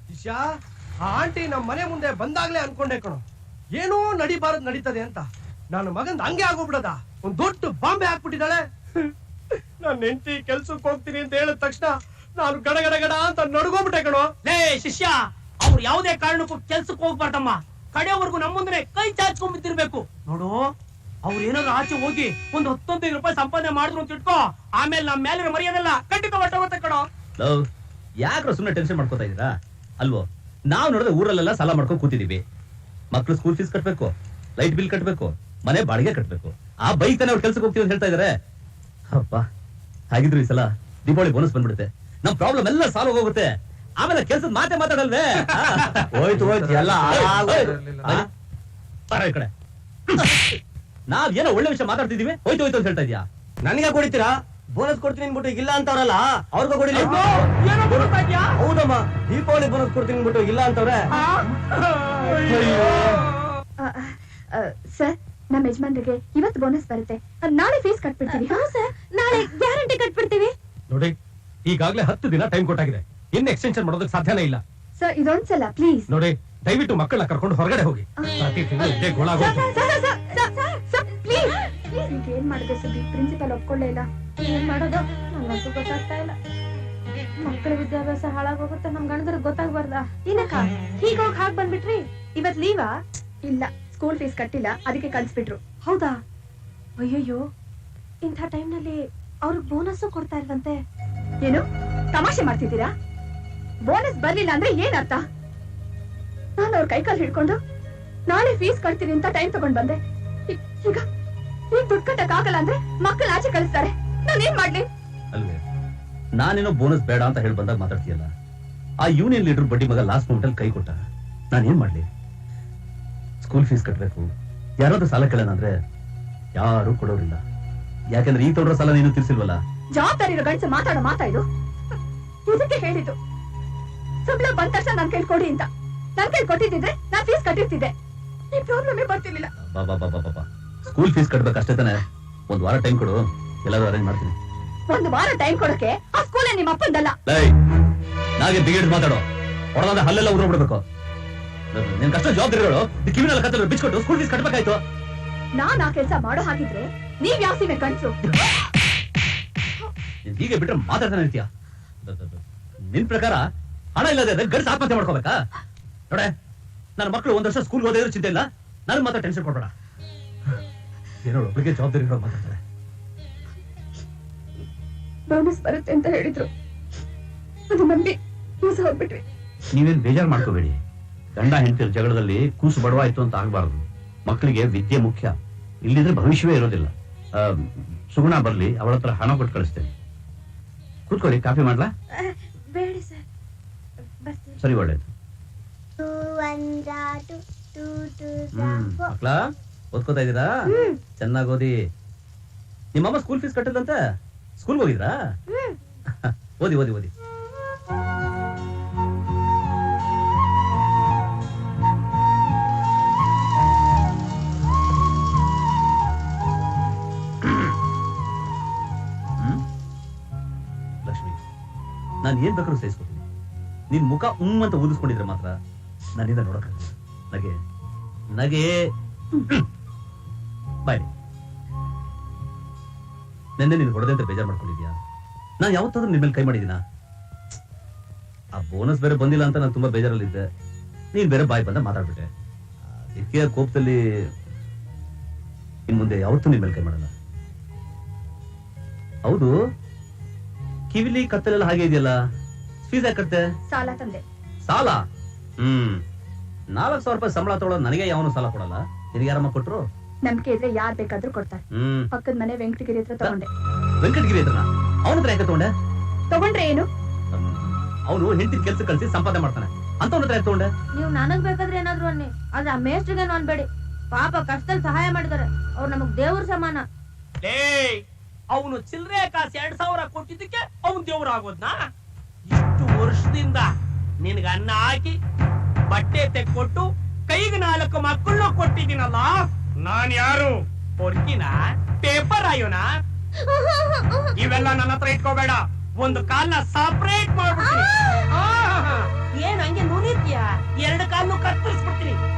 ಶಿಷ್ಯ, ಆ ಆಂಟಿ ನಮ್ಮ ಮನೆ ಮುಂದೆ ಬಂದಾಗ್ಲೇ ಅನ್ಕೊಂಡೆ ಕಣೋ, ಏನೋ ನಡಿಬಾರದ್ ನಡೀತದೆ ಅಂತ. ನಾನು ಮಗಂದ್ ಹಂಗೆ ಆಗೋಗ್ಬಿಡದ, ಒಂದ್ ದೊಡ್ಡ ಬಾಂಬೆ ಹಾಕ್ಬಿಟ್ಟಿದ್ದಾಳೆ. ನನ್ನ ಹೆಂಡತಿ ಕೆಲ್ಸಕ್ಕೆ ಹೋಗ್ತೀನಿ ಅಂತ ಹೇಳಿದ ತಕ್ಷಣ ನಾನು ಗಡ ಗಡ ಗಡ ಅಂತ ನಡ್ಗೋಗ್ಬಿಟ್ಟೆ ಕಣೋ. ಲೇ ಶಿಷ್ಯ, ಅವ್ರು ಯಾವುದೇ ಕಾರಣಕ್ಕೂ ಕೆಲ್ಸಕ್ಕೆ ಹೋಗ್ಬಾರ್ದಮ್ಮ. ಕಡೆವರೆಗೂ ನಮ್ಮ ಮುಂದೆ ಕೈ ಚಾಚ್ಕೊಂಡ್ ಬಿದ್ದಿರ್ಬೇಕು ನೋಡು. ಅವ್ರು ಏನಾದ್ರು ಆಚೆ ಹೋಗಿ ಒಂದು 10-15 ರೂಪಾಯಿ ಸಂಪಾದನೆ ಮಾಡಿದ್ರು ಅಂತ ಇಟ್ಕೋ, ಆಮೇಲೆ ನಮ್ಮ ಮೇಲೆ ಮರ್ಯಾದೆಲ್ಲ ಖಂಡಿತ ಹೊಟ್ಟೋಗುತ್ತೆ ಕಣೋ. ಯಾಕ್ರ ಸುಮ್ಮನೆ ಟೆನ್ಷನ್ ಮಾಡ್ಕೋತಾ ಇದೀರಾ ಅಲ್ವೋ? ನಾವ್ ನೋಡಿದ್ರೆ ಊರಲ್ಲೆಲ್ಲ ಸಾಲ ಮಾಡ್ಕೊಂಡು ಕೂತಿದೀವಿ. ಮಕ್ಳು ಸ್ಕೂಲ್ ಫೀಸ್ ಕಟ್ಬೇಕು, ಲೈಟ್ ಬಿಲ್ ಕಟ್ಬೇಕು, ಮನೆ ಬಾಡಿಗೆ ಕಟ್ಬೇಕು. ಆ ಬೈಕ್ ತಾನೆ ಅವ್ರು ಕೆಲ್ಸಕ್ಕೆ ಹೋಗ್ತೀವಿ ಅಂತ ಹೇಳ್ತಾ ಇದಾರೆ. ಅಪ್ಪ, ಹಾಗಿದ್ರು ಈ ಸಲ ದೀಪಾವಳಿ ಬೋನಸ್ ಬಂದ್ಬಿಡುತ್ತೆ, ನಮ್ ಪ್ರಾಬ್ಲಮ್ ಎಲ್ಲ ಸಾಲ್ವ್ ಹೋಗುತ್ತೆ. ಆಮೇಲೆ ಕೆಲ್ಸದ ಮಾತೆ ಮಾತಾಡಲ್ವೇ? ಹೋಯ್ತು ಎಲ್ಲ ಈ ಕಡೆ ನಾವ್ ಏನೋ ಒಳ್ಳೆ ವಿಷಯ ಮಾತಾಡ್ತಿದೀವಿ, ಹೋಯ್ತು ಹೋಯ್ತು ಅಂತ ಹೇಳ್ತಾ ಇದೀಯಾ? ನನಗೆ ಕೊಡ್ತೀರಾ? ಬೋನಸ್ ಕೊಡ್ತೀನಿ ಅಂದ್ಬಿಟ್ಟು ಇಲ್ಲ ಅಂತವ್ರಲ್ಲ, ಅವ್ರಿಗೂ ಕೊಡಿಲಿ. ಹೌದಮ್ಮ, ದೀಪಾವಳಿ ಬೋನಸ್ ಕೊಡ್ತೀನಿ ಅಂದ್ಬಿಟ್ಟು ಇಲ್ಲ ಅಂತವ್ರೆ. ಸರ್, ನಮ್ಮ ಯಜಮಾನ್ರಿಗೆ ಇವತ್ತು ಬೋನಸ್ ಬರುತ್ತೆ, ನಾಳೆ ಫೀಸ್ ಕಟ್ಬಿಡ್ತೀವಿ. ಸರ್, ನಾಳೆ ಗ್ಯಾರಂಟಿ ಕಟ್ಬಿಡ್ತೀವಿ. ನೋಡಿ, ಈಗಾಗ್ಲೇ 10 ದಿನ ಟೈಮ್ ಕೊಟ್ಟಾಗಿದೆ, ಇನ್ನು ಎಕ್ಸ್ಟೆನ್ಷನ್ ಮಾಡೋದಕ್ಕೆ ಸಾಧ್ಯನೇ ಇಲ್ಲ. ಸರ್, ಇದೊಂದ್ಸಲ ಪ್ಲೀಸ್ ನೋಡಿ, ದಯವಿಟ್ಟು ಮಕ್ಕಳನ್ನ ಕರ್ಕೊಂಡು ಹೊರಗಡೆ ಹೋಗಿ. ಪ್ರತಿ ತಿಂಗಳು ಇದೇ ಗೋಳಾಗೋದು. ಏನ್ ಮಾಡಿದೆ ಸುದ್ದಿ? ಪ್ರಿನ್ಸಿಪಲ್ ಒಪ್ಕೊಳ್ಳೇ ಇಲ್ಲ. ಏನ್ ಮಾಡೋದು ನಂಗಂತೂ ಗೊತ್ತಾಗ್ತಾ ಇಲ್ಲ. ಮಕ್ಕಳ ವಿದ್ಯಾಭ್ಯಾಸ ಹಾಳಾಗೋಗುತ್ತೆ, ನಮ್ ಗಂಡದ್ರ ಗೊತ್ತಾಗ್ಬಾರ್ದ? ಏನಕ್ಕ ಹೀಗೋಗಿ ಹಾಕ್ ಬಂದ್ಬಿಟ್ರಿ? ಇವತ್ ಲೀವಾ? ಇಲ್ಲ, ಸ್ಕೂಲ್ ಫೀಸ್ ಕಟ್ಟಿಲ್ಲ, ಅದಕ್ಕೆ ಕಳ್ಸ್ಬಿಟ್ರು. ಹೌದಾ? ಅಯ್ಯಯ್ಯೋ, ಇಂಥ ಟೈಮ್ ನಲ್ಲಿ ಅವ್ರಿಗೆ ಬೋನಸ್ ಕೊಡ್ತಾ ಇಲ್ವಂತೆ. ಏನು ತಮಾಷೆ ಮಾಡ್ತಿದ್ದೀರಾ? ಬೋನಸ್ ಬರ್ಲಿಲ್ಲ ಅಂದ್ರೆ ಏನ್ ಅರ್ಥ? ನಾನು ಅವ್ರ ಕೈಕಾಲ್ ಹಿಡ್ಕೊಂಡು ನಾಳೆ ಫೀಸ್ ಕಟ್ತೀನಿ ಅಂತ ಟೈಮ್ ತಗೊಂಡ್ ಬಂದೆ. ಈಗ ದುಡ್ಡು ಕಟ್ಟಕ್ ಆಗಲ್ಲ ಅಂದ್ರೆ ಮಕ್ಕಳ ಆಚೆ ಕಳಿಸ್ತಾರೆ, ನಾನೇನ್ ಮಾಡ್ಲಿ? ಅಲ್ವೇ, ನಾನೇನೋ ಬೋನಸ್ ಬೇಡ ಅಂತ ಹೇಳಿ ಬಂದಾಗ ಮಾತಾಡ್ತೀಯಲ್ಲ, ಆ ಯೂನಿಯನ್ ಲೀಡರ್ ಬಡ್ಡಿ ಮಗ ಲಾಸ್ಟ್ ಮೂಮೆಂಟ್ ಅಲ್ಲಿ ಕೈ ಕೊಟ್ಟ, ನಾನೇನ್ ಮಾಡ್ಲಿ? ಸ್ಕೂಲ್ ಫೀಸ್ ಕಟ್ಬೇಕು, ಯಾರಾದ್ರೂ ಸಾಲ ಕೇಳೋಣ ಅಂದ್ರೆ ಯಾರು ಕೊಡೋರಿಲ್ಲ. ಯಾಕಂದ್ರೆ ಈ ತೊಡ್ರ ಸಾಲ ನೀನು ತೀರ್ಸಿಲ್ವಲ್ಲ. ಜವಾಬ್ದಾರಿ ಇರೋ ಗಂಡಸ ಮಾತಾಡೋ ಮಾತಾಡು. ಇದಕ್ಕೆ ಹೇಳಿದ್ದು ಸಂಬಳ ಬಂದ ತಕ್ಷಣ ನನ್ ಕೈಲಿ ಕೊಡಿ ಅಂತ. ನನ್ ಕೈಲಿ ಕೊಟ್ಟಿದ್ದಿದ್ರೆ ನಾನ್ ಫೀಸ್ ಕಟ್ಟಿರ್ತಿದ್ದೆ, ಈ ಪ್ರಾಬ್ಲಮೇ ಬರ್ತಿರ್ಲಿಲ್ಲ. ಸ್ಕೂಲ್ ಫೀಸ್ ಕಟ್ಬೇಕು ಅಷ್ಟೇ ತಾನೆ? ಒಂದ್ ವಾರ ಟೈಮ್ ಕೊಡು, ಎಲ್ಲಾದ್ರೂ ಅರೇಂಜ್ ಮಾಡ್ತೀನಿ. ಒಂದು ವಾರ ಟೈಮ್ ಕೊಡಕ್ಕೆ ಆ ಸ್ಕೂಲೇ ನಿಮ್ಮ ಅಪ್ಪಂದಲ್ಲ. ನಾಗೆ ಬಿಗಿಡ್ ಮಾತಾಡೋ, ಹೊಡೆದಾದ ಹಲ್ಲೆಲ್ಲ ಉರ್ಬಿಡ್ಬೇಕು. ನಿನ್ ಕಷ್ಟ ಜವಾಬ್ದಾರಿಗಳು ಕಿವಿನೆಲ್ಲ ಕತ್ತಲು ಬಿಚ್ಕೊಟ್ಟು ಸ್ಕೂಲ್ ಫೀಸ್ ಕಟ್ಬೇಕಾಯ್ತು. ನಾನ್ ಆ ಕೆಲ್ಸ ಮಾಡೋ ಹಾಗಿದ್ರೆ ನೀವ್ ಯಾವ ಸೀಮೆ ಕಣ್ಸು? ಹೀಗೆ ಬಿಟ್ರೆ ಮಾತಾಡ್ತಾನೆ ಇರ್ತೀಯ. ನಿನ್ ಪ್ರಕಾರ ಹಣ ಇಲ್ಲದೆ ಗಡ್ಸ್ ಆತ್ಮಹತ್ಯೆ ಮಾಡ್ಕೋಬೇಕಾ? ನೋಡೆ, ನನ್ನ ಮಕ್ಕಳು 1 ವರ್ಷ ಸ್ಕೂಲ್ ಓದಿದ್ರು ಚಿಂತೆ ಇಲ್ಲ, ನನ್ ಮಾತ್ರ ಟೆನ್ಷನ್ ಕೊಡ್ಬೇಡ. ಏನೋ ಒಬ್ಬರಿಗೆ ಜವಾಬ್ದಾರಿ ಮಾತಾಡ್ತಾರೆ. ಬೋನಸ್ ಬರುತ್ತೆ ಅಂತ ಹೇಳಿದ್ರು, ಅದು ನಂಬಿ ಮೋಸ ಹೋಗ್ಬಿಟ್ವಿ. ನೀವೇನ್ ಬೇಜಾರ್ ಮಾಡ್ಕೋಬೇಡಿ. ಗಂಡ ಹೆಂಡತಿರ ಜಗಳದಲ್ಲಿ ಕೂಸು ಬಡವಾಯ್ತು ಅಂತ ಆಗ್ಬಾರ್ದು. ಮಕ್ಕಳಿಗೆ ವಿದ್ಯೆ ಮುಖ್ಯ, ಇಲ್ಲಿದ್ರೆ ಭವಿಷ್ಯವೇ ಇರೋದಿಲ್ಲ. ಸುಗುಣ ಬರ್ಲಿ, ಅವಳ ಹತ್ರ ಹಣ ಕೊಟ್ಟು ಕಳಿಸ್ತೇನೆ. ಕೂತ್ಕೊಳ್ಳಿ, ಕಾಫಿ ಮಾಡ್ಲಾ? ಬೇಡಿ ಸರ್, ಸರಿ, ಒಳ್ಳೇದು. ಮಕ್ಳ ಓದ್ಕೋತಾ ಇದೀರಾ? ಚೆನ್ನಾಗಿ ಓದಿ. ನಿಮ್ಮಮ್ಮ ಸ್ಕೂಲ್ ಫೀಸ್ ಕಟ್ಟದಂತೆ, ಸ್ಕೂಲ್ಗೆ ಹೋಗಿದ್ರಾ? ಓದಿ ಓದಿ ಓದಿ. ಲಕ್ಷ್ಮಿ, ನಾನು ಏನ್ ಬೇಕಾದ್ರೂ ಸಹಿಸ್ಕೊತೀನಿ. ನಿನ್ ಮುಖ ಅಂತ ಊದಿಸ್ಕೊಂಡಿದ್ರೆ ಮಾತ್ರ ನನ್ನಿಂದ ನೋಡಕ್ಕಾಗಲ್ಲ. ನಗೆ ನಗೆ ಬಾಯ್. ನೆನ್ನೆ ನೀನು ಹೊಡೆದೆ ಅಂತ ಬೇಜಾರ್ ಮಾಡ್ಕೊಂಡಿದ್ಯಾ? ನಾನು ಯಾವತ್ತಾದ್ರೂ ನಿನ್ ಮೇಲೆ ಕೈ ಮಾಡಿದೀನಾ? ಆ ಬೋನಸ್ ಬೇರೆ ಬಂದಿಲ್ಲ ಅಂತ ನಾನು ತುಂಬಾ ಬೇಜಾರಲ್ಲಿದ್ದೆ. ನೀನ್ ಬೇರೆ ಬಾಯ್ ಬಂದ ಮಾತಾಡ್ಬಿಟ್ಟೆ. ಅದಕ್ಕೆ ಕೋಪದಲ್ಲಿ ಇನ್ ಮುಂದೆ ಯಾವತ್ತೂ ನಿನ್ ಮೇಲೆ ಕೈ ಮಾಡಲ್ಲ. ಹೌದು, ಕಿವಿಲಿ ಕತ್ತಲೆಲ್ಲ ಹಾಗೆ ಇದೆಯಲ್ಲ, ಫೀಸ್ ಯಾಕೆ ಕಟ್ತೆ? ಸಾಲ ತಂದೆ. ಸಾಲ? 4,000 ರೂಪಾಯಿ ಸಂಬಳ ತಗೊಳ್ಳೋದು ನನಗೆ ಯಾವನು ಸಾಲ ಕೊಡಲ್ಲ. ನಿನಗೆ ಯಾರಮ್ಮ ಕೊಟ್ರು? ನಂಬಿಕೆ ಇದ್ರೆ ಯಾರ್ ಬೇಕಾದ್ರೂ ಕೊಡ್ತಾರೆ. ಪಕ್ಕದ ಮನೆ ವೆಂಕಟಗಿರಿ ಹತ್ರ ತಗೊಂಡೆ. ವೆಂಕಟಗಿರಿ ಹತ್ರನ? ಅವನ ಹತ್ರ ಯಾಕೆ ತಗೊಂಡೆ? ತಗೊಂಡ್ರೆ ಏನು? ಅವನು ಹೆಂಡತಿ ಕೆಲ್ಸ ಕಳಿಸಿ ಸಂಪಾದನೆ ಮಾಡ್ತಾನೆ, ಅಂತವನ ಹತ್ರ ಯಾಕೆ ತಗೊಂಡೆ? ನೀವು ನನಗ್ ಬೇಕಾದ್ರೆ ಏನಾದ್ರು ಅನ್ನಿ, ಆದ್ರೆ ಆ ಮೇಸ್ಟ್ರಿಗೇನು ಅನ್ಬೇಡಿ. ಪಾಪ ಕಷ್ಟದಲ್ಲಿ ಸಹಾಯ ಮಾಡಿದಾರೆ, ಅವ್ರು ನಮಗ್ ದೇವ್ರ ಸಮಾನ. ಅವನು ಚಿಲ್ಲರೆ ಕಾಸು 2,000 ಕೊಟ್ಟಿದ್ದಕ್ಕೆ ಅವನ್ ದೇವ್ರ ಆಗೋದ್ನಾ? ಇಷ್ಟು ವರ್ಷದಿಂದ ನಿನ್ಗ ಅನ್ನ ಹಾಕಿ ಬಟ್ಟೆ ತೆಕ್ಕೊಟ್ಟು ಕೈಗೆ 4 ಮಕ್ಕಳನ್ನ ಕೊಟ್ಟಿದ್ದೀನಲ್ಲ, ನಾನ್ ಯಾರು? ಪೊರ್ಕಿನ ಪೇಪರ್ ಆಯೋನ? ಇವೆಲ್ಲ ನನ್ನ ಹತ್ರ ಇಟ್ಕೋಬೇಡ, ಒಂದು ಕಾಲ್ನ ಸಪರೇಟ್ ಮಾಡ್ಬಿಡ್ತೀನಿ. ಏನ್ ಹಂಗೆ ನುನಿತ್ಯಾ? ಎರಡು ಕಾಲು ಕತ್ತರಿಸ್ಬಿಡ್ತೀನಿ.